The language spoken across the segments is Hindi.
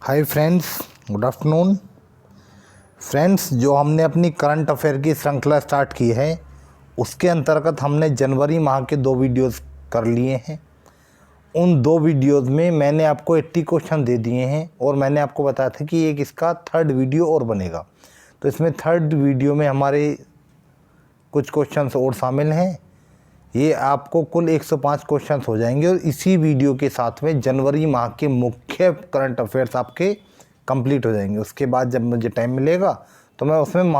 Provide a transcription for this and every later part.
Hi friends, good afternoon. Friends, जो हमने अपनी करंट अफेयर की श्रृंखला स्टार्ट की है उसके अंतर्गत हमने जनवरी माह के 2 वीडियोस कर लिए हैं। उन 2 वीडियोस में मैंने आपको 80 क्वेश्चन दे दिए हैं और मैंने आपको बताया था कि एक इसका 3rd वीडियो और बनेगा। तो इसमें 3rd वीडियो में हमारे कुछ क्वेश्चंस और शामिल हैं। ये आपको कुल 105 क्वेश्चंस हो जाएंगे और इसी वीडियो के साथ में जनवरी माह के मुख्य करंट अफेयर्स आपके कंप्लीट हो जाएंगे। उसके बाद जब मुझे टाइम मिलेगा तो मैं उसमें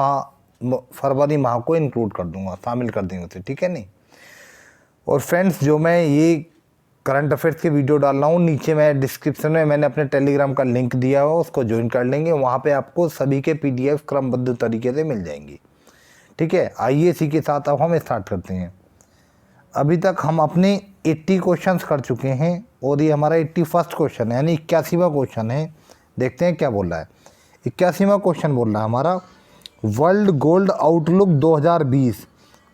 फरवरी माह को इंक्लूड कर दूंगा, शामिल कर देंगे उसे, ठीक है नहीं। और फ्रेंड्स, जो मैं ये करंट अफेयर्स के वीडियो डाल रहा हूँ, नीचे मैं डिस्क्रिप्शन में मैंने अपने टेलीग्राम का लिंक दिया हुआ, उसको ज्वाइन कर लेंगे। वहाँ पर आपको सभी के PDF क्रमबद्ध तरीके से मिल जाएंगी, ठीक है। आइए इसी के साथ अब हम स्टार्ट करते हैं। अभी तक हम अपने 80 क्वेश्चंस कर चुके हैं और ये हमारा 81st क्वेश्चन है, यानी 81वां क्वेश्चन है। देखते हैं क्या बोल रहा है। 81वां क्वेश्चन बोल रहा है हमारा, world gold outlook 2020।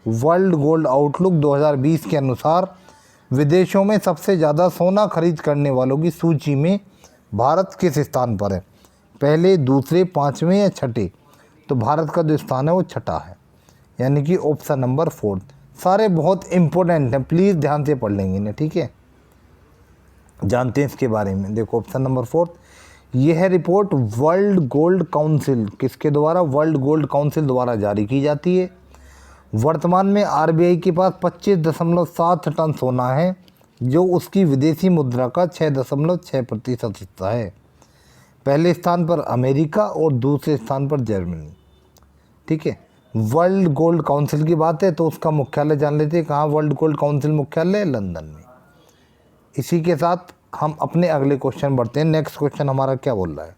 World gold outlook 2020 के अनुसार विदेशों में सबसे ज़्यादा सोना खरीद करने वालों की सूची में भारत किस स्थान पर है? पहले, दूसरे, 5वें या छठे? तो भारत का जो स्थान है वो छठा है, यानी कि ऑप्शन नंबर 4। सारे बहुत इम्पोर्टेंट हैं, प्लीज़ ध्यान से पढ़ लेंगे इन्हें, ठीक है। जानते हैं इसके बारे में। देखो ऑप्शन नंबर 4, ये है रिपोर्ट वर्ल्ड गोल्ड काउंसिल। किसके द्वारा? वर्ल्ड गोल्ड काउंसिल द्वारा जारी की जाती है। वर्तमान में RBI के पास 25.7 टन सोना है, जो उसकी विदेशी मुद्रा का 6.6% हिस्सा है। पहले स्थान पर अमेरिका और दूसरे स्थान पर जर्मनी, ठीक है। वर्ल्ड गोल्ड काउंसिल की बात है तो उसका मुख्यालय जान लेते हैं। कहाँ वर्ल्ड गोल्ड काउंसिल मुख्यालय? लंदन में। इसी के साथ हम अपने अगले क्वेश्चन बढ़ते हैं। नेक्स्ट क्वेश्चन हमारा क्या बोल रहा है?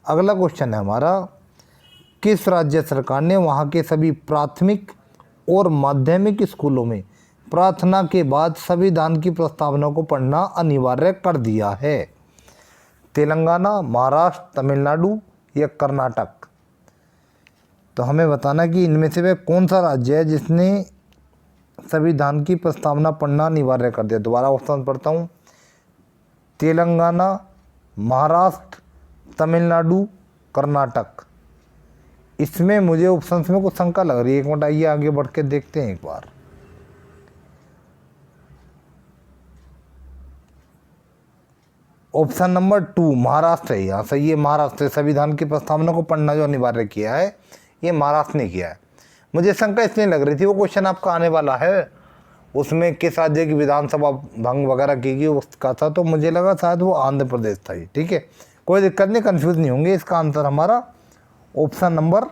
अगला क्वेश्चन है हमारा, किस राज्य सरकार ने वहाँ के सभी प्राथमिक और माध्यमिक स्कूलों में प्रार्थना के बाद संविधान की प्रस्तावना को पढ़ना अनिवार्य कर दिया है? तेलंगाना, महाराष्ट्र, तमिलनाडु या कर्नाटक? तो हमें बताना कि इनमें से वह कौन सा राज्य है जिसने संविधान की प्रस्तावना पढ़ना अनिवार्य कर दिया। दोबारा ऑप्शन पढ़ता हूँ, तेलंगाना, महाराष्ट्र, तमिलनाडु, कर्नाटक। इसमें मुझे ऑप्शंस में कुछ शंका लग रही है। एक मिनट, आइए आगे बढ़ के देखते हैं एक बार। ऑप्शन नंबर 2 महाराष्ट्र है। यहाँ सही है, महाराष्ट्र। संविधान की प्रस्तावना को पढ़ना जो अनिवार्य किया है ये महाराष्ट्र ने किया है। मुझे शंका इसलिए लग रही थी, वो क्वेश्चन आपका आने वाला है, उसमें किस राज्य की विधानसभा भंग वगैरह की गई उसका था, तो मुझे लगा शायद वो आंध्र प्रदेश था। ठीक है, कोई दिक्कत नहीं, कंफ्यूज नहीं होंगे। इसका आंसर हमारा ऑप्शन नंबर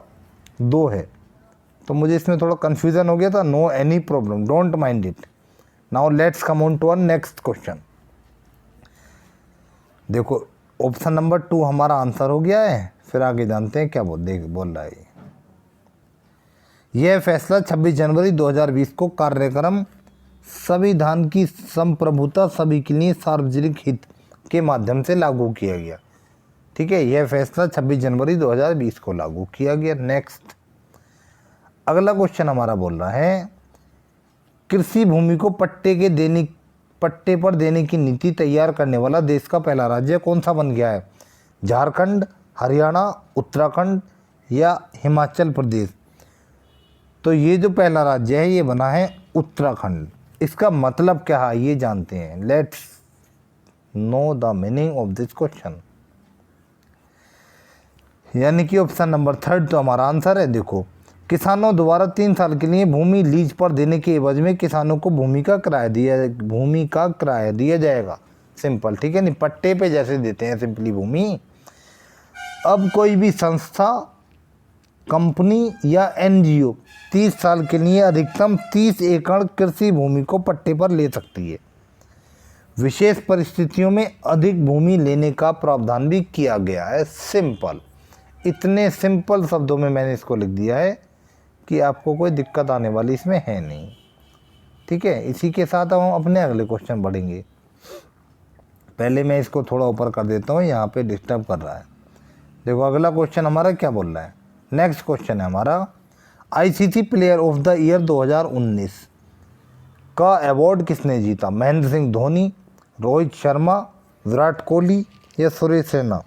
2 है। तो मुझे इसमें थोड़ा कन्फ्यूज़न हो गया था। No any problem, don't mind it. Now let's come on to our next question. देखो ऑप्शन नंबर 2 हमारा आंसर हो गया है। फिर आगे जानते हैं क्या बोल रहा है। यह फैसला 26 जनवरी 2020 को कार्यक्रम संविधान की संप्रभुता सभी के लिए सार्वजनिक हित के माध्यम से लागू किया गया। ठीक है, यह फैसला 26 जनवरी 2020 को लागू किया गया। नेक्स्ट अगला क्वेश्चन हमारा बोल रहा है, कृषि भूमि को पट्टे पर देने की नीति तैयार करने वाला देश का पहला राज्य कौन सा बन गया है? झारखंड, हरियाणा, उत्तराखंड या हिमाचल प्रदेश? तो ये जो पहला राज्य है ये बना है उत्तराखंड। इसका मतलब क्या है ये जानते हैं। Let's know the meaning of this question. यानी कि ऑप्शन नंबर 3 तो हमारा आंसर है। देखो, किसानों द्वारा 3 साल के लिए भूमि लीज पर देने के एवज में किसानों को भूमि का किराया दिया जाएगा। सिंपल, ठीक है नहीं, पट्टे पे जैसे देते हैं सिंपली भूमि। अब कोई भी संस्था, कंपनी या NGO 30 साल के लिए अधिकतम 30 एकड़ कृषि भूमि को पट्टे पर ले सकती है। विशेष परिस्थितियों में अधिक भूमि लेने का प्रावधान भी किया गया है। सिंपल, इतने सिंपल शब्दों में मैंने इसको लिख दिया है कि आपको कोई दिक्कत आने वाली इसमें है नहीं। ठीक है, इसी के साथ हम अपने अगले क्वेश्चन बढ़ेंगे। पहले मैं इसको थोड़ा ऊपर कर देता हूँ, यहाँ पे डिस्टर्ब कर रहा है। देखो अगला क्वेश्चन हमारा क्या बोल रहा है। नेक्स्ट क्वेश्चन है हमारा, ICC player of the year 2019 का अवार्ड किसने जीता? महेंद्र सिंह धोनी, रोहित शर्मा, विराट कोहली या सुरेश रैना?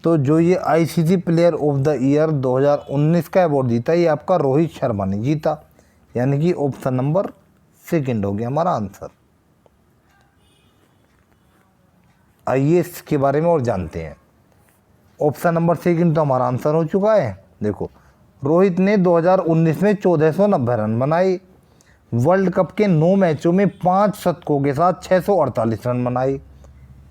तो जो ये ICC player of the year 2019 का अवार्ड जीता, ये आपका रोहित शर्मा ने जीता, यानी कि ऑप्शन नंबर सेकंड हो गया हमारा आंसर। आइए इसके बारे में और जानते हैं। ऑप्शन नंबर सेकंड तो हमारा आंसर हो चुका है। देखो, रोहित ने 2019 में 1490 रन बनाए, वर्ल्ड कप के 9 मैचों में 5 शतकों के साथ 648 रन बनाए।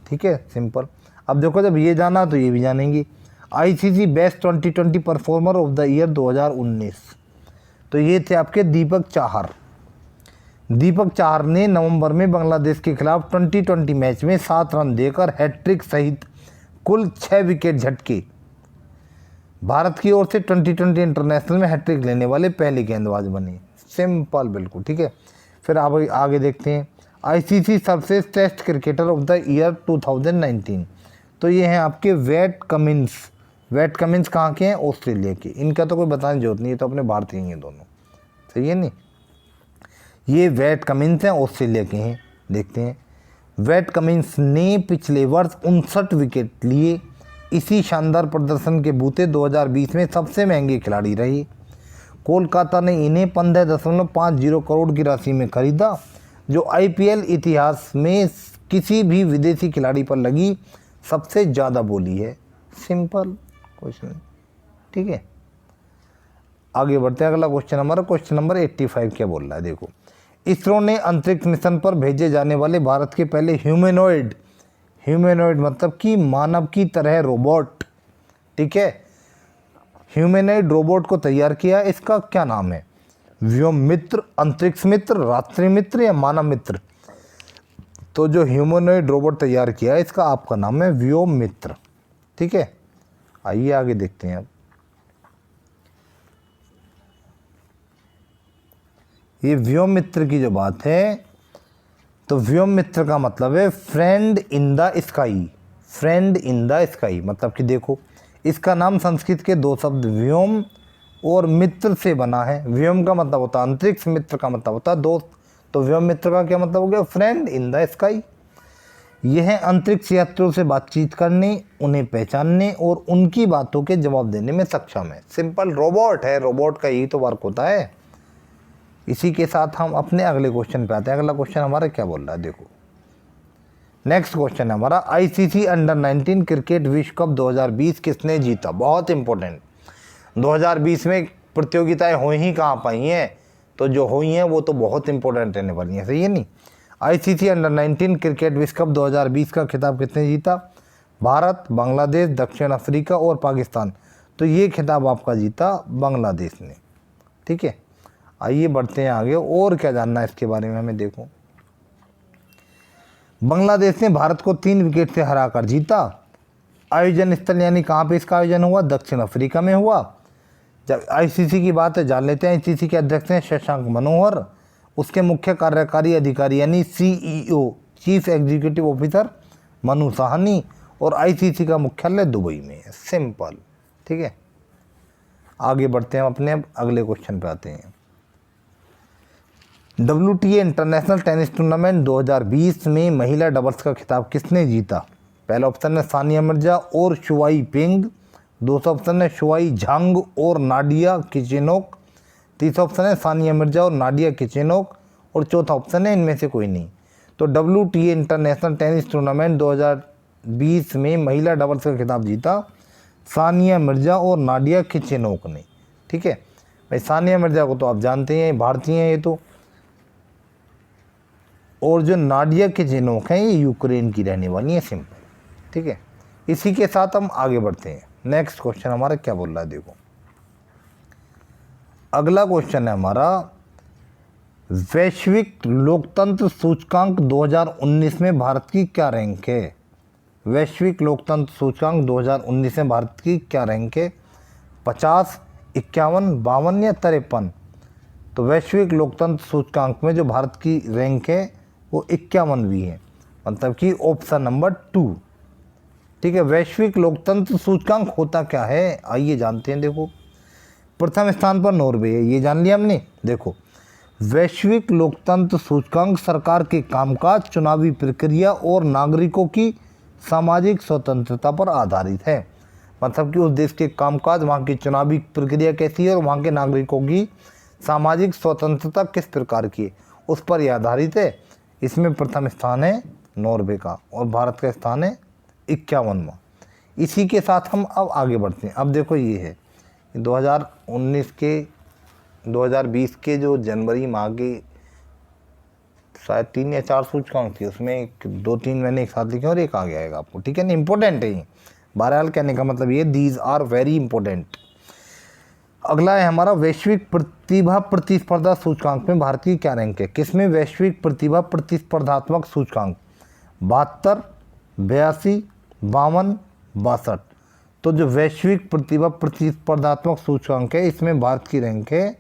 ठीक है, सिंपल। अब देखो, जब ये जाना तो ये भी जानेंगे। ICC best 2020 performer of the year 2019, तो ये थे आपके दीपक चाहर। दीपक चाहर ने नवंबर में बांग्लादेश के खिलाफ 2020 मैच में 7 रन देकर हैट्रिक सहित कुल 6 विकेट झटके भारत की ओर से 2020 इंटरनेशनल में हैट्रिक लेने वाले पहले गेंदबाज बने। सिंपल, बिल्कुल ठीक है। फिर आप आगे देखते हैं, आईसीसी सर्वश्रेष्ठ test cricketer of the year 2019, तो ये हैं आपके वेट कमिंस। वेट कमिंस कहाँ के हैं? ऑस्ट्रेलिया के। इनका तो कोई बताने की जरूरत नहीं है, तो अपने भारतीय हैं दोनों, सही है नहीं। ये वेट कमिंस हैं, ऑस्ट्रेलिया के हैं। देखते हैं, वेट कमिंस ने पिछले वर्ष 59 विकेट लिए। इसी शानदार प्रदर्शन के बूते 2020 में सबसे महंगे खिलाड़ी रही। कोलकाता ने इन्हें 15.50 करोड़ की राशि में खरीदा, जो आईपीएल इतिहास में किसी भी विदेशी खिलाड़ी पर लगी सबसे ज़्यादा बोली है। सिंपल क्वेश्चन, ठीक है। आगे बढ़ते हैं, अगला क्वेश्चन हमारा क्वेश्चन नंबर 85 क्या बोल रहा है। देखो, इसरो ने अंतरिक्ष मिशन पर भेजे जाने वाले भारत के पहले ह्यूमैनॉइड मतलब कि मानव की तरह रोबोट, ठीक है, ह्यूमैनॉइड रोबोट को तैयार किया। इसका क्या नाम है? व्योम मित्र, अंतरिक्ष मित्र, रात्रि मित्र या मानव मित्र? तो जो ह्यूमैनॉइड रोबोट तैयार किया है, इसका आपका नाम है व्योम मित्र, ठीक है। आइए आगे देखते हैं। अब ये व्योम मित्र की जो बात है, तो व्योम मित्र का मतलब है friend in the sky. Friend in the sky मतलब कि देखो, इसका नाम संस्कृत के 2 शब्द व्योम और मित्र से बना है। व्योम का मतलब होता है अंतरिक्ष, मित्र का मतलब होता है दोस्त। तो व्योम मित्र का क्या मतलब हो गया? Friend in the sky. यह अंतरिक्ष यात्रियों से बातचीत करने, उन्हें पहचानने और उनकी बातों के जवाब देने में सक्षम है। सिंपल, रोबोट है, रोबोट का यही तो वर्क होता है। इसी के साथ हम अपने अगले क्वेश्चन पे आते हैं। अगला क्वेश्चन हमारा क्या बोल रहा है, देखो। नेक्स्ट क्वेश्चन है हमारा, आईसीसी अंडर 19 क्रिकेट विश्व कप 2020 किसने जीता? बहुत इंपॉर्टेंट। 2020 में प्रतियोगिताएं हुई ही कहाँ पाई हैं, तो जो हुई हैं वो तो बहुत इंपॉर्टेंट रहने वाली हैं, सही है नहीं। आईसीसी अंडर 19 क्रिकेट विश्व कप 2020 का खिताब किसने जीता? भारत, बांग्लादेश, दक्षिण अफ्रीका और पाकिस्तान। तो ये खिताब आपका जीता बांग्लादेश ने, ठीक है। आइए बढ़ते हैं आगे, और क्या जानना है इसके बारे में हमें। देखो, बांग्लादेश ने भारत को 3 विकेट से हराकर जीता। आयोजन स्थल यानी कहाँ पे इसका आयोजन हुआ? दक्षिण अफ्रीका में हुआ। जब आईसीसी की बात है जान लेते हैं। आईसीसी के अध्यक्ष हैं शशांक मनोहर, उसके मुख्य कार्यकारी अधिकारी यानी CEO, chief executive officer Manu Sahni, और आईसीसी का मुख्यालय दुबई में है। सिंपल, ठीक है। आगे बढ़ते हैं, अपने अगले क्वेश्चन पे आते हैं। WTA इंटरनेशनल टेनिस टूर्नामेंट 2020 में महिला डबल्स का खिताब किसने जीता? पहला ऑप्शन है सानिया मिर्जा और शुआई पेंग, दूसरा ऑप्शन है शुआई झांग और नाडिया किचेनोक, तीसरा ऑप्शन है सानिया मिर्जा और नाडिया किचेनोक, और चौथा ऑप्शन है इनमें से कोई नहीं। तो WTA इंटरनेशनल टेनिस टूर्नामेंट 2020 में महिला डबल्स का खिताब जीता सानिया मिर्जा और नाडिया किचेनोक ने, ठीक है। भाई सानिया मिर्जा को तो आप जानते हैं, भारतीय हैं ये तो, और जो नाडिया किचेनोक हैं ये यूक्रेन की रहने वाली है। सिंपल, ठीक है। इसी के साथ हम आगे बढ़ते हैं। नेक्स्ट क्वेश्चन हमारा क्या बोल रहा है, देखो। अगला क्वेश्चन है हमारा, वैश्विक लोकतंत्र सूचकांक 2019 में भारत की क्या रैंक है? वैश्विक लोकतंत्र सूचकांक 2019 में भारत की क्या रैंक है? 50, 51, 52 या 53? तो वैश्विक लोकतंत्र सूचकांक में जो भारत की रैंक है वो 51वीं है, मतलब कि ऑप्शन नंबर 2, ठीक है। वैश्विक लोकतंत्र सूचकांक होता क्या है, आइए जानते हैं। देखो, प्रथम स्थान पर नॉर्वे है, ये जान लिया हमने। देखो, वैश्विक लोकतंत्र सूचकांक सरकार के कामकाज, चुनावी प्रक्रिया और नागरिकों की सामाजिक स्वतंत्रता पर आधारित है। मतलब कि उस देश के कामकाज, वहाँ की चुनावी प्रक्रिया कैसी है और वहाँ के नागरिकों की सामाजिक स्वतंत्रता किस प्रकार की है, उस पर यह आधारित है। इसमें प्रथम स्थान है नॉर्वे का और भारत का स्थान है 51वां। इसी के साथ हम अब आगे बढ़ते हैं। अब देखो ये है 2020 के जो जनवरी माह के शायद 3 या 4 सूचकांक थी, उसमें 2-3 मैंने एक साथ लिखे और एक आगे आएगा आपको, ठीक है ना। इंपॉर्टेंट है ये, बहरहाल कहने का मतलब ये दीज आर वेरी इंपॉर्टेंट। अगला है हमारा वैश्विक प्रतिभा प्रतिस्पर्धा सूचकांक में भारत की क्या रैंक है। किसमें वैश्विक प्रतिभा प्रतिस्पर्धात्मक सूचकांक 72, 82, 52, 62। तो जो वैश्विक प्रतिभा प्रतिस्पर्धात्मक सूचकांक है इसमें भारत की रैंक है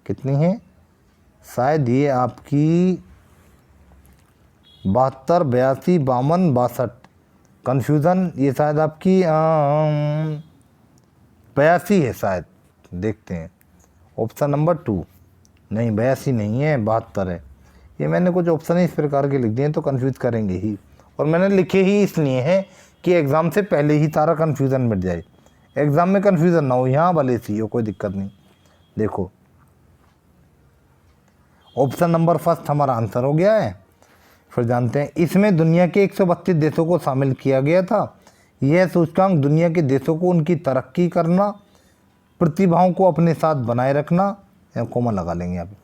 कितनी है, शायद ये आपकी 72, 82, 52, 62। कन्फ्यूज़न ये शायद आपकी 82 है शायद, देखते हैं। ऑप्शन नंबर 2 नहीं, 82 नहीं है, 72 है। ये मैंने कुछ ऑप्शन इस प्रकार के लिख दिए तो कन्फ्यूज़ करेंगे ही, और मैंने लिखे ही इसलिए हैं कि एग्ज़ाम से पहले ही सारा कन्फ्यूज़न मिट जाए, एग्ज़ाम में कन्फ्यूज़न ना हो, यहाँ भले सी हो, कोई दिक्कत नहीं। देखो ऑप्शन नंबर फर्स्ट हमारा आंसर हो गया है। फिर जानते हैं, इसमें दुनिया के 132 देशों को शामिल किया गया था। यह सूचकांक दुनिया के देशों को उनकी तरक्की करना, प्रतिभाओं को अपने साथ बनाए रखना, या कोमा लगा लेंगे यहाँ पे,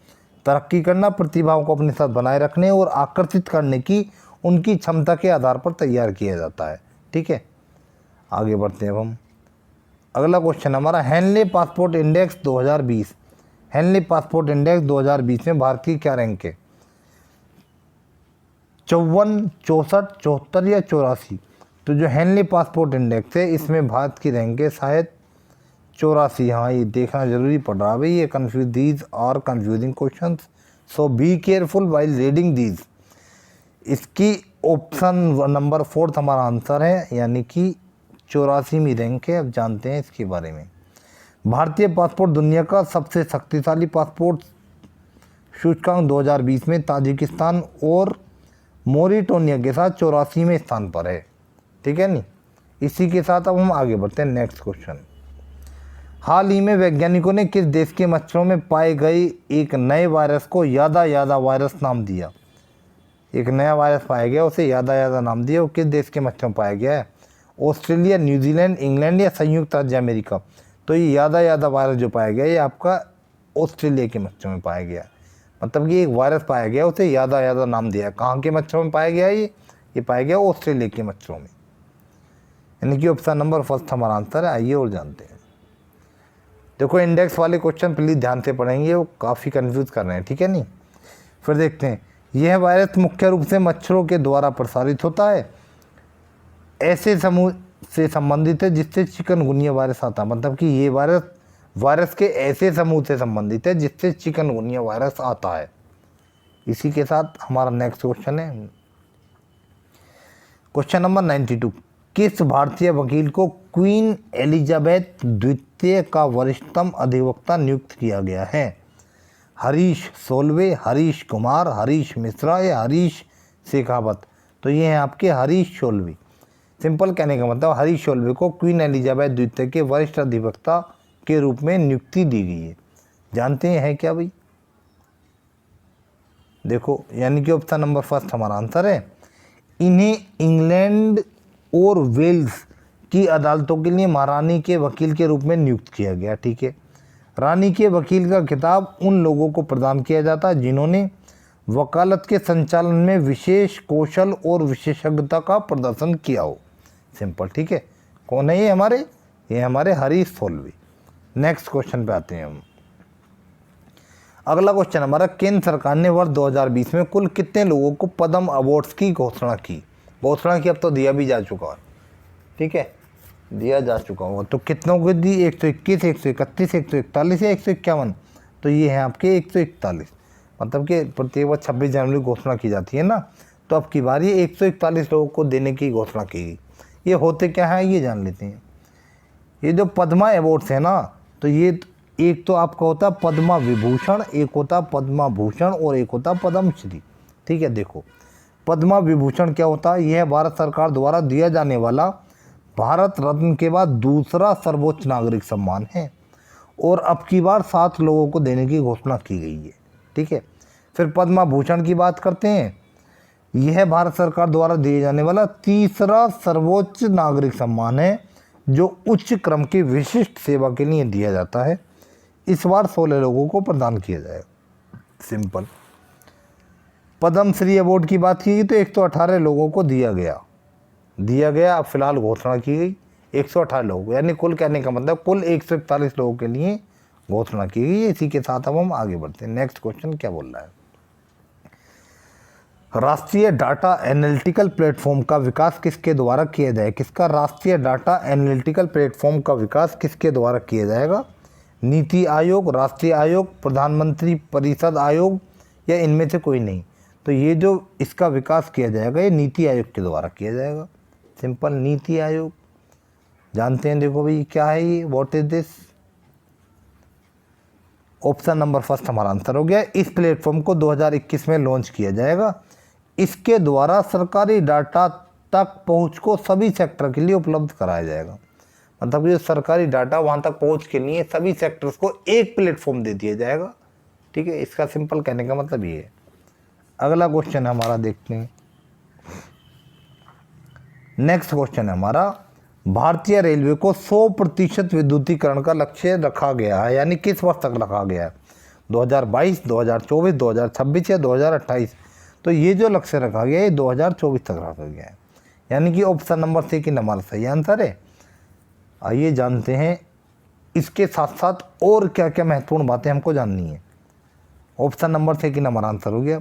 तरक्की करना, प्रतिभाओं को अपने साथ बनाए रखने और आकर्षित करने की उनकी क्षमता के आधार पर तैयार किया जाता है, ठीक है। आगे बढ़ते हैं अब हम। अगला क्वेश्चन हमारा Henley passport index 2020। Henley passport index 2020 में भारत की क्या रैंक है, 54, 64, 74 या 84। तो जो हेनले पासपोर्ट इंडेक्स है इसमें भारत की रैंक है शायद 84। हाँ, ये देखना जरूरी पड़ रहा है भाई, ये confuse, these are confusing questions, so be careful while reading these. इसकी ऑप्शन नंबर 4 हमारा आंसर है, यानी कि 84वीं रैंक है। अब जानते हैं इसके बारे में। भारतीय पासपोर्ट दुनिया का सबसे शक्तिशाली पासपोर्ट सूचकांक 2020 में ताजिकिस्तान और मोरिटोनिया के साथ 84वें स्थान पर है, ठीक है नी। इसी के साथ अब हम आगे बढ़ते हैं नेक्स्ट क्वेश्चन। हाल ही में वैज्ञानिकों ने किस देश के मच्छरों में पाए गए एक नए वायरस को यादा यादा वायरस नाम दिया। एक नया वायरस पाया गया, उसे यादा यादा नाम दिया। वो किस देश के मच्छरों में पाया गया है, ऑस्ट्रेलिया, न्यूजीलैंड, इंग्लैंड या संयुक्त राज्य अमेरिका। तो ये यादा यादा वायरस जो पाया गया ये आपका ऑस्ट्रेलिया के मच्छरों में पाया गया, मतलब कि एक वायरस पाया गया, उसे यादा यादा नाम दिया। कहाँ के मच्छरों में पाया गया ये पाया गया ऑस्ट्रेलिया के मच्छरों में, यानी कि ऑप्शन नंबर फर्स्ट हमारा आंसर है। आइए और जानते हैं। देखो इंडेक्स वाले क्वेश्चन प्लीज़ ध्यान से पढ़ेंगे, वो काफ़ी कंफ्यूज कर रहे हैं, ठीक है नहीं। फिर देखते हैं, यह वायरस मुख्य रूप से मच्छरों के द्वारा प्रसारित होता है, ऐसे समूह से संबंधित है जिससे चिकनगुनिया वायरस आता है। मतलब कि ये वायरस के ऐसे समूह से संबंधित है जिससे चिकनगुनिया वायरस आता है। इसी के साथ हमारा नेक्स्ट क्वेश्चन है क्वेश्चन नंबर 92। किस भारतीय वकील को क्वीन एलिजाबेथ द्वितीय का वरिष्ठतम अधिवक्ता नियुक्त किया गया है। हरीश सोल्वे, हरीश कुमार, हरीश मिश्रा या हरीश शेखावत। तो ये हैं आपके हरीश सोल्वे। सिंपल कहने का मतलब हरीश सोल्वे को क्वीन एलिजाबेथ द्वितीय के वरिष्ठ अधिवक्ता के रूप में नियुक्ति दी गई है। जानते हैं है क्या भाई, देखो यानी कि ऑप्शन नंबर फर्स्ट हमारा आंसर है। इन्हें इंग्लैंड और वेल्स की अदालतों के लिए महारानी के वकील के रूप में नियुक्त किया गया, ठीक है। रानी के वकील का खिताब उन लोगों को प्रदान किया जाता है जिन्होंने वकालत के संचालन में विशेष कौशल और विशेषज्ञता का प्रदर्शन किया हो। सिंपल, ठीक है। कौन है ये हमारे हरीश सोल्वे। नेक्स्ट क्वेश्चन पे आते हैं हम। अगला क्वेश्चन हमारा, केंद्र सरकार ने वर्ष 2020 में कुल कितने लोगों को पद्म अवार्ड्स की घोषणा की। अब तो दिया भी जा चुका है, ठीक है, दिया जा चुका होगा। तो कितनों को दी, 121, 131, 141 या 151। तो ये है आपके 141। मतलब कि प्रत्येक वर्ष 26 जनवरी को घोषणा की जाती है ना, तो अब की बार ये 141 लोगों को देने की घोषणा की गई। ये होते क्या है ये जान लेते हैं। ये जो पद्मा अवार्ड्स है ना, तो ये एक तो आपका होता है पद्मा विभूषण, एक होता पद्मा भूषण और एक होता पद्मश्री, ठीक है। देखो पद्मा विभूषण क्या होता है, यह भारत सरकार द्वारा दिया जाने वाला भारत रत्न के बाद दूसरा सर्वोच्च नागरिक सम्मान है और अब की बार 7 लोगों को देने की घोषणा की गई है। ठीक है, फिर पद्म भूषण की बात करते हैं। यह भारत सरकार द्वारा दिए जाने वाला तीसरा सर्वोच्च नागरिक सम्मान है जो उच्च क्रम की विशिष्ट सेवा के लिए दिया जाता है। इस बार 16 लोगों को प्रदान किया जाएगा। सिंपल। पद्म श्री अवार्ड की बात की गई तो 118 लोगों को दिया गया। अब फिलहाल घोषणा की गई 118 लोगों, यानी कुल कहने का मतलब कुल 141 लोगों के लिए घोषणा की गई। इसी के साथ अब हम आगे बढ़ते हैं। नेक्स्ट क्वेश्चन क्या बोल रहा है? राष्ट्रीय डाटा एनालिटिकल प्लेटफॉर्म का विकास किसके द्वारा किया जाए? किसका राष्ट्रीय डाटा एनालिटिकल प्लेटफॉर्म का विकास किसके द्वारा किया जाएगा? नीति आयोग, राष्ट्रीय आयोग, प्रधानमंत्री परिषद आयोग या इनमें से कोई नहीं? तो ये जो इसका विकास किया जाएगा ये नीति आयोग के द्वारा किया जाएगा। सिंपल, नीति आयोग जानते हैं। देखो भाई क्या है ये, what is this? Option number first हमारा आंसर हो गया। इस प्लेटफॉर्म को 2021 में लॉन्च किया जाएगा। इसके द्वारा सरकारी डाटा तक पहुंच को सभी सेक्टर के लिए उपलब्ध कराया जाएगा। मतलब ये सरकारी डाटा वहां तक पहुंच के लिए सभी सेक्टर्स को एक प्लेटफॉर्म दे दिया जाएगा। ठीक है, इसका सिंपल कहने का मतलब ये है। अगला क्वेश्चन हमारा देखते हैं। नेक्स्ट क्वेश्चन है हमारा, भारतीय रेलवे को 100% विद्युतीकरण का लक्ष्य रखा गया है, यानी किस वर्ष तक रखा गया है? 2022, 2024, 2026 या 2028? तो ये जो लक्ष्य रखा गया है 2024 तक रखा गया है, यानी कि ऑप्शन नंबर सी की हमारा सही आंसर है। आइए जानते हैं इसके साथ साथ और क्या क्या महत्वपूर्ण बातें हमको जाननी है। ऑप्शन नंबर सी की हमारा आंसर हो गया।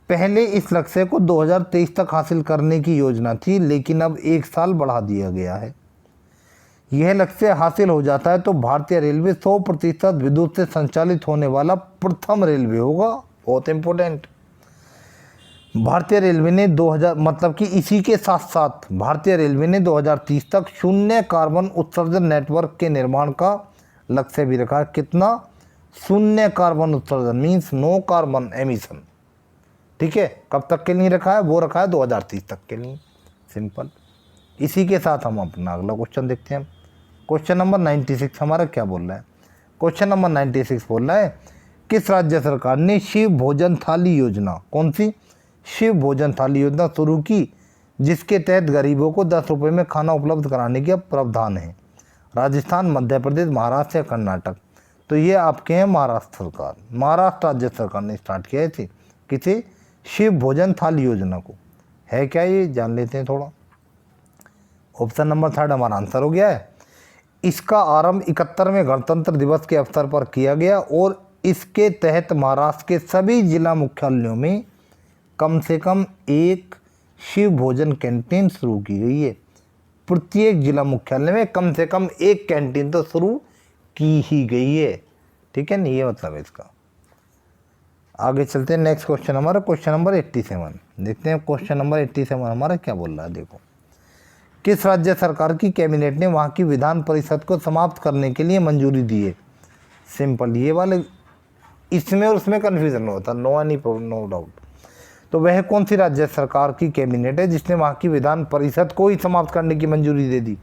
पहले इस लक्ष्य को 2023 तक हासिल करने की योजना थी, लेकिन अब 1 साल बढ़ा दिया गया है। यह लक्ष्य हासिल हो जाता है तो भारतीय रेलवे 100% विद्युत से संचालित होने वाला प्रथम रेलवे होगा। बहुत इंपॉर्टेंट। भारतीय रेलवे ने 2000 मतलब कि इसी के साथ साथ भारतीय रेलवे ने 2030 तक शून्य कार्बन उत्सर्जन नेटवर्क के निर्माण का लक्ष्य भी रखा है। कितना? शून्य कार्बन उत्सर्जन, मीन्स नो कार्बन एमिशन। ठीक है, कब तक के लिए रखा है? वो रखा है 2030 तक के लिए। सिंपल। इसी के साथ हम अपना अगला क्वेश्चन देखते हैं। क्वेश्चन नंबर 96 हमारा क्या बोल रहा है? क्वेश्चन नंबर 96 बोल रहा है, किस राज्य सरकार ने शिव भोजन थाली योजना, कौन सी? शिव भोजन थाली योजना शुरू की, जिसके तहत गरीबों को 10 रुपये में खाना उपलब्ध कराने का प्रावधान है? राजस्थान, मध्य प्रदेश, महाराष्ट्र या कर्नाटक? तो ये आपके हैं महाराष्ट्र सरकार। महाराष्ट्र राज्य सरकार ने स्टार्ट किया थी किसी शिव भोजन थाली योजना को। है क्या ये, जान लेते हैं थोड़ा। ऑप्शन नंबर 3 हमारा आंसर हो गया है। इसका आरंभ 71वें गणतंत्र दिवस के अवसर पर किया गया और इसके तहत महाराष्ट्र के सभी जिला मुख्यालयों में कम से कम एक शिव भोजन कैंटीन शुरू की गई है। प्रत्येक जिला मुख्यालय में कम से कम एक कैंटीन तो शुरू की ही गई है। ठीक है ना, ये मतलब है इसका। आगे चलते हैं। नेक्स्ट क्वेश्चन हमारा क्वेश्चन नंबर 87 देखते हैं। क्वेश्चन नंबर 87 हमारा क्या बोल रहा है? देखो, किस राज्य सरकार की कैबिनेट ने वहाँ की विधान परिषद को समाप्त करने के लिए मंजूरी दी है? सिंपल, ये वाले इसमें और उसमें कन्फ्यूजन होता, नो डाउट। तो वह कौन सी राज्य सरकार की कैबिनेट है जिसने वहाँ की विधान परिषद को ही समाप्त करने की मंजूरी दे दी?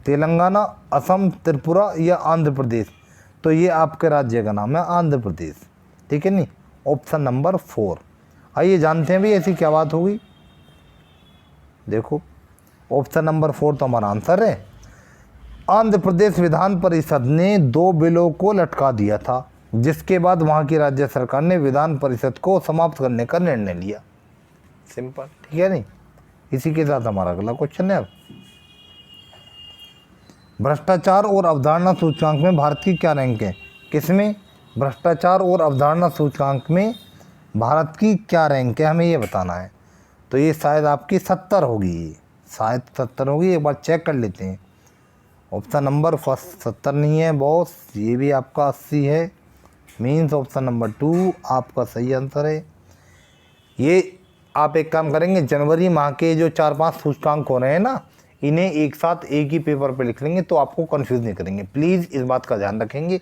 तेलंगाना, असम, त्रिपुरा या आंध्र प्रदेश? तो ये आपके राज्य का नाम है आंध्र प्रदेश। ठीक है नहीं, ऑप्शन नंबर 4। आइए जानते हैं भी ऐसी क्या बात होगी। देखो, ऑप्शन नंबर 4 तो हमारा आंसर है। आंध्र प्रदेश विधान परिषद ने 2 बिलों को लटका दिया था, जिसके बाद वहाँ की राज्य सरकार ने विधान परिषद को समाप्त करने का निर्णय लिया। सिंपल, ठीक है नहीं। इसी के साथ हमारा अगला क्वेश्चन है। अब भ्रष्टाचार और अवधारणा सूचकांक में भारत की क्या रैंक है? किसमें? भ्रष्टाचार और अवधारणा सूचकांक में भारत की क्या रैंक है, हमें ये बताना है। तो ये शायद आपकी 70 होगी, शायद 70 होगी। एक बार चेक कर लेते हैं। ऑप्शन नंबर फर्स्ट 70 नहीं है बॉस, ये भी आपका 80 है। मीन्स ऑप्शन नंबर 2 आपका सही आंसर है। ये आप एक काम करेंगे, जनवरी माह के जो 4-5 सूचकांक हो रहे हैं ना, इन्हें एक साथ एक ही पेपर पे लिख लेंगे तो आपको कंफ्यूज नहीं करेंगे। प्लीज़ इस बात का ध्यान रखेंगे।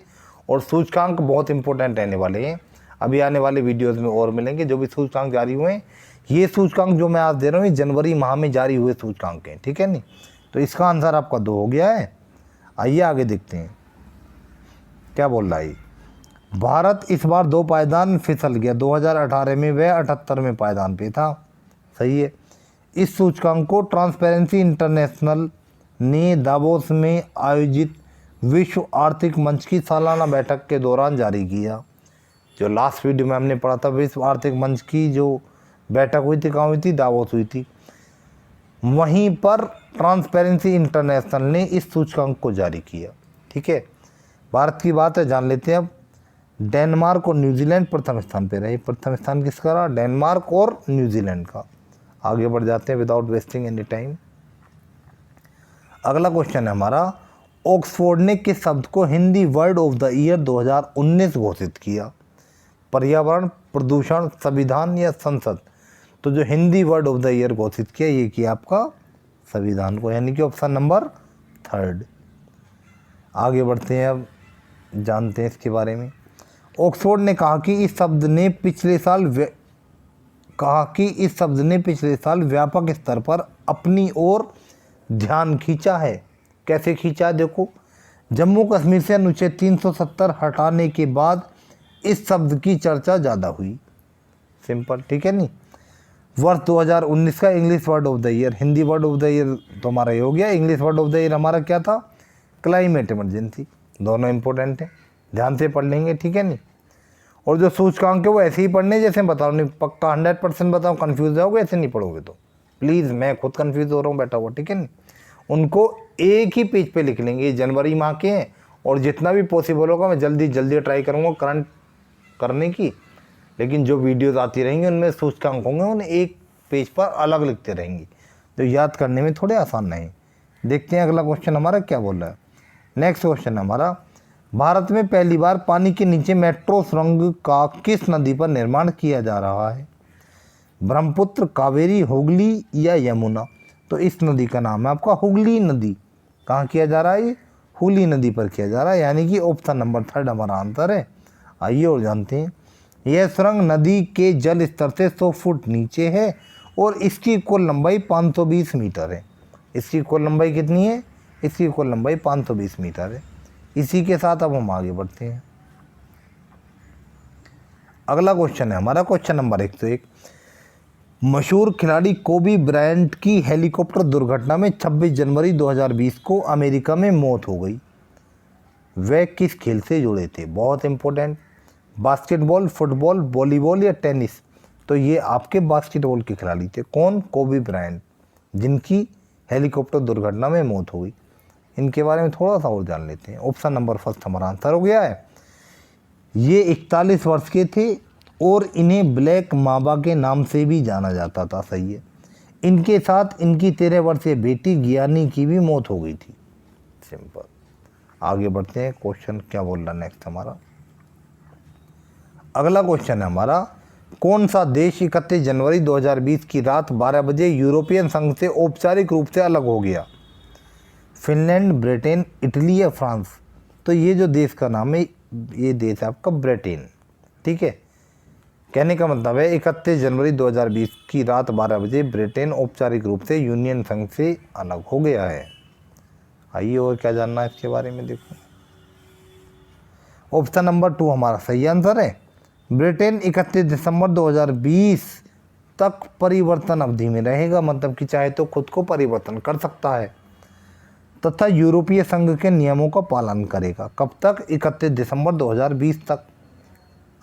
और सूचकांक बहुत इंपॉर्टेंट रहने वाले हैं, अभी आने वाले वीडियोस में और मिलेंगे। जो भी सूचकांक जारी हुए हैं, ये सूचकांक जो मैं आज दे रहा हूँ, जनवरी माह में जारी हुए सूचकांक हैं। ठीक है नहीं, तो इसका आंसर आपका 2 हो गया है। आइए आगे देखते हैं क्या बोल रहा है। भारत इस बार 2 पायदान फिसल गया, 2018 में वह 78वें पायदान पे था। सही है। इस सूचकांक को ट्रांसपेरेंसी इंटरनेशनल ने दावोस में आयोजित विश्व आर्थिक मंच की सालाना बैठक के दौरान जारी किया। जो लास्ट वीडियो में हमने पढ़ा था, विश्व आर्थिक मंच की जो बैठक हुई थी, कहाँ हुई थी? दावोस हुई थी। वहीं पर ट्रांसपेरेंसी इंटरनेशनल ने इस सूचकांक को जारी किया। ठीक है, भारत की बात है, जान लेते हैं अब। डेनमार्क और न्यूजीलैंड प्रथम स्थान पे रहे। प्रथम स्थान किसका रहा? डेनमार्क और न्यूजीलैंड का। आगे बढ़ जाते हैं विदाउट वेस्टिंग एनी टाइम। अगला क्वेश्चन है हमारा, ऑक्सफोर्ड ने किस शब्द को Hindi word of the year 2019 घोषित किया? पर्यावरण, प्रदूषण, संविधान या संसद? तो जो Hindi word of the year घोषित किया ये किया आपका संविधान को, यानी कि ऑप्शन नंबर 3। आगे बढ़ते हैं, अब जानते हैं इसके बारे में। ऑक्सफोर्ड ने कहा कि इस शब्द ने पिछले साल व्यापक स्तर पर अपनी ओर ध्यान खींचा है। कैसे खींचा है? देखो, जम्मू कश्मीर से अनुच्छेद 370 हटाने के बाद इस शब्द की चर्चा ज़्यादा हुई। सिंपल, ठीक है नहीं। वर्ष 2019 का English word of the year, Hindi word of the year तो हमारा ये हो गया। English word of the year हमारा क्या था? Climate emergency. दोनों इंपॉर्टेंट है, ध्यान से पढ़ लेंगे, ठीक है नहीं। और जो सूचकांक है वो ऐसे ही पढ़ने जैसे बताओ, नहीं पक्का 100% बताओ, कन्फ्यूज जाओगे ऐसे नहीं पढ़ोगे तो। प्लीज़, मैं खुद कन्फ्यूज हो रहा हूँ बैठा हुआ, ठीक है नहीं। उनको एक ही पेज पे लिख लेंगे। जनवरी माह के हैं और जितना भी पॉसिबल होगा मैं जल्दी जल्दी ट्राई करूँगा करंट करने की, लेकिन जो वीडियोस आती रहेंगी उनमें सूचकांक होंगे, उन्हें एक पेज पर अलग लिखते रहेंगी, तो याद करने में थोड़े आसान नहीं। देखते हैं अगला क्वेश्चन हमारा क्या बोल रहा है। नेक्स्ट क्वेश्चन हमारा, भारत में पहली बार पानी के नीचे मेट्रो सुरंग का किस नदी पर निर्माण किया जा रहा है? ब्रह्मपुत्र, कावेरी, हुगली या यमुना? तो इस नदी का नाम है आपका हुगली नदी। कहाँ किया जा रहा है? ये हुगली नदी पर किया जा रहा है, यानी कि ऑप्शन नंबर 3 हमारा आंसर है। आइए और जानते हैं। यह सुरंग नदी के जल स्तर से 100 फुट नीचे है और इसकी कुल लंबाई 520 मीटर है। इसकी कुल लंबाई कितनी है? इसकी कुल लंबाई 520 मीटर है। इसी के साथ अब हम आगे बढ़ते हैं। अगला क्वेश्चन है हमारा क्वेश्चन नंबर 101। मशहूर खिलाड़ी कोबी ब्रायंट की हेलीकॉप्टर दुर्घटना में 26 जनवरी 2020 को अमेरिका में मौत हो गई। वे किस खेल से जुड़े थे? बहुत इंपॉर्टेंट। बास्केटबॉल, फुटबॉल, वॉलीबॉल या टेनिस? तो ये आपके बास्केटबॉल के खिलाड़ी थे। कौन? कोबी ब्रायंट, जिनकी हेलीकॉप्टर दुर्घटना में मौत हो गई। इनके बारे में थोड़ा सा और जान लेते हैं। ऑप्शन नंबर 1 हमारा आंसर हो गया है। ये 41 वर्ष के थे और इन्हें ब्लैक मांबा के नाम से भी जाना जाता था। सही है। इनके साथ इनकी 13 वर्षीय बेटी गियानी की भी मौत हो गई थी। सिंपल। आगे बढ़ते हैं। क्वेश्चन क्या बोल रहा है नेक्स्ट हमारा। अगला क्वेश्चन है हमारा, कौन सा देश 31 जनवरी 2020 की रात 12 बजे यूरोपियन संघ से औपचारिक रूप से अलग हो गया? फिनलैंड, ब्रिटेन, इटली या फ्रांस? तो ये जो देश का नाम है, ये देश है आपका ब्रिटेन। ठीक है, कहने का मतलब है 31 जनवरी 2020 की रात 12 बजे ब्रिटेन औपचारिक रूप से यूनियन संघ से अलग हो गया है। आइए और क्या जानना है इसके बारे में देखो। ऑप्शन नंबर 2 हमारा सही आंसर है। ब्रिटेन 31 दिसंबर 2020 तक परिवर्तन अवधि में रहेगा, मतलब कि चाहे तो खुद को परिवर्तन कर सकता है, तथा यूरोपीय संघ के नियमों का पालन करेगा। कब तक? 31 दिसंबर 2020 तक।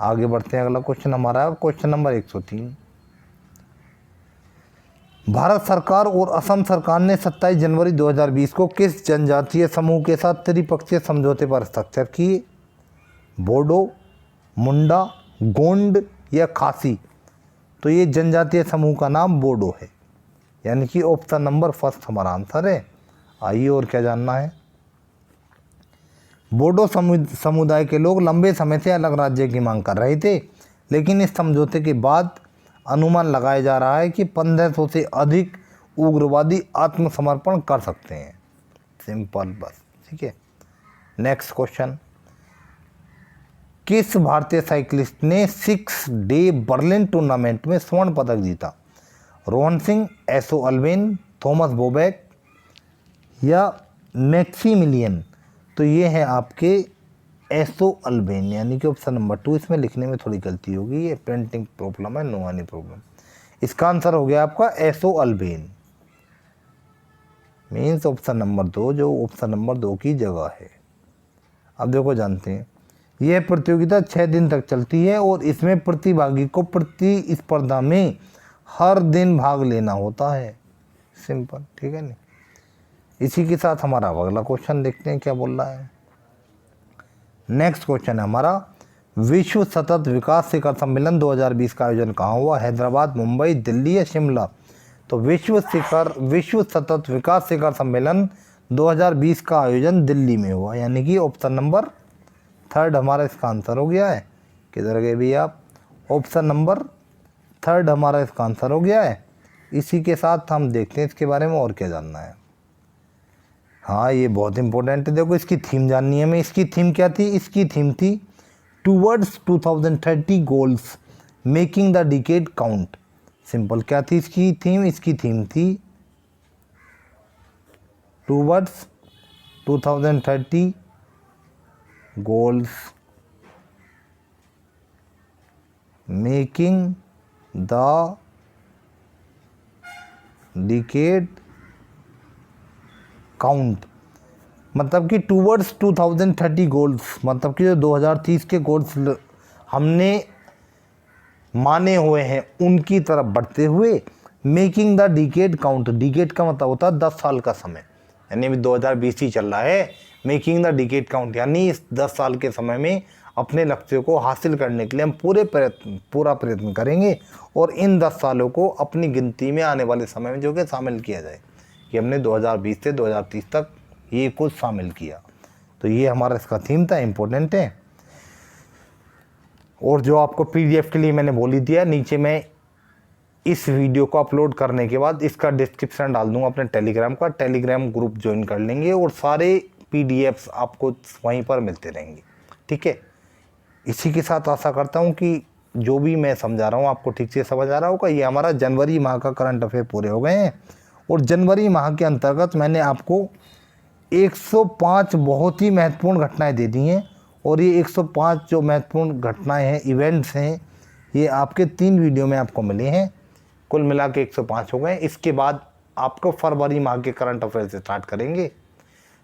आगे बढ़ते हैं। अगला क्वेश्चन हमारा क्वेश्चन नंबर 103। भारत सरकार और असम सरकार ने 27 जनवरी 2020 को किस जनजातीय समूह के साथ त्रिपक्षीय समझौते पर हस्ताक्षर किए? बोडो, मुंडा, गोंड या खासी? तो ये जनजातीय समूह का नाम बोडो है, यानी कि ऑप्शन नंबर 1 हमारा आंसर है। आइए और क्या जानना है। बोडो समुदाय के लोग लंबे समय से अलग राज्य की मांग कर रहे थे, लेकिन इस समझौते के बाद अनुमान लगाया जा रहा है कि 1500 से अधिक उग्रवादी आत्मसमर्पण कर सकते हैं। सिंपल बस, ठीक है। नेक्स्ट क्वेश्चन, किस भारतीय साइकिलिस्ट ने 6 डे बर्लिन टूर्नामेंट में स्वर्ण पदक जीता? रोहन सिंह, एसो अल्वेन, थॉमस बोबैक, या मैक्सिमिलियन, तो ये है आपके एसो अल्बेन, यानी कि ऑप्शन नंबर 2। इसमें लिखने में थोड़ी गलती होगी, ये प्रिंटिंग प्रॉब्लम है, नो एनी प्रॉब्लम। इसका आंसर हो गया आपका एसो अल्बेन, मीन्स ऑप्शन नंबर 2 जो ऑप्शन नंबर 2 की जगह है। अब देखो जानते हैं, यह प्रतियोगिता 6 दिन तक चलती है और इसमें प्रतिभागी को प्रतिस्पर्धा में हर दिन भाग लेना होता है। सिंपल, ठीक है नहीं। इसी के साथ हमारा अगला क्वेश्चन देखते हैं क्या बोल रहा है। नेक्स्ट क्वेश्चन है हमारा, विश्व सतत विकास शिखर सम्मेलन 2020 का आयोजन कहाँ हुआ? हैदराबाद, मुंबई, दिल्ली या शिमला? तो विश्व सतत विकास शिखर सम्मेलन 2020 का आयोजन दिल्ली में हुआ, यानी कि ऑप्शन नंबर 3 हमारा इसका आंसर हो गया है। किधर गए भी आप? ऑप्शन नंबर 3 हमारा इसका आंसर हो गया है। इसी के साथ हम देखते हैं इसके बारे में और क्या जानना है। हाँ, ये बहुत इंपॉर्टेंट है। देखो इसकी थीम जाननी है हमें। इसकी थीम क्या थी? इसकी थीम थी towards 2030 goals making the decade count. Simple, क्या थी इसकी थीम? इसकी थीम थी towards 2030 goals making the decade count. मतलब कि टूवर्ड्स 2030 गोल्स, मतलब कि जो 2030 के गोल्स हमने माने हुए हैं उनकी तरफ बढ़ते हुए, making the decade count. Decade का मतलब होता है 10 साल का समय, यानी अभी 2020 ही चल रहा है। मेकिंग द डिकेड काउंट यानी इस 10 साल के समय में अपने लक्ष्यों को हासिल करने के लिए हम पूरा प्रयत्न करेंगे और इन 10 सालों को अपनी गिनती में आने वाले समय में जो कि शामिल किया जाए, कि हमने 2020 से 2030 तक ये कुछ शामिल किया। तो ये हमारा इसका थीम था, इम्पोर्टेंट है। और जो आपको पीडीएफ के लिए मैंने बोल ही दिया, नीचे मैं इस वीडियो को अपलोड करने के बाद इसका डिस्क्रिप्शन डाल दूंगा अपने टेलीग्राम का। टेलीग्राम ग्रुप ज्वाइन कर लेंगे और सारे पीडीएफ्स आपको वहीं पर मिलते रहेंगे, ठीक है। इसी के साथ आशा करता हूँ कि जो भी मैं समझा रहा हूँ आपको ठीक से समझ आ रहा होगा। ये हमारा जनवरी माह का करंट अफेयर पूरे हो गए हैं और जनवरी माह के अंतर्गत मैंने आपको 105 बहुत ही महत्वपूर्ण घटनाएं दे दी हैं और ये 105 जो महत्वपूर्ण घटनाएं हैं, इवेंट्स हैं, ये आपके 3 वीडियो में आपको मिले हैं। कुल मिला के 105 हो गए। इसके बाद आपको फरवरी माह के करंट अफेयर से स्टार्ट करेंगे।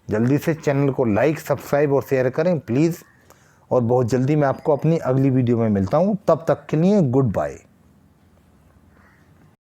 जल्दी से चैनल को लाइक, सब्सक्राइब और शेयर करें प्लीज़। और बहुत जल्दी मैं आपको अपनी अगली वीडियो में मिलता हूँ। तब तक के लिए गुड बाय।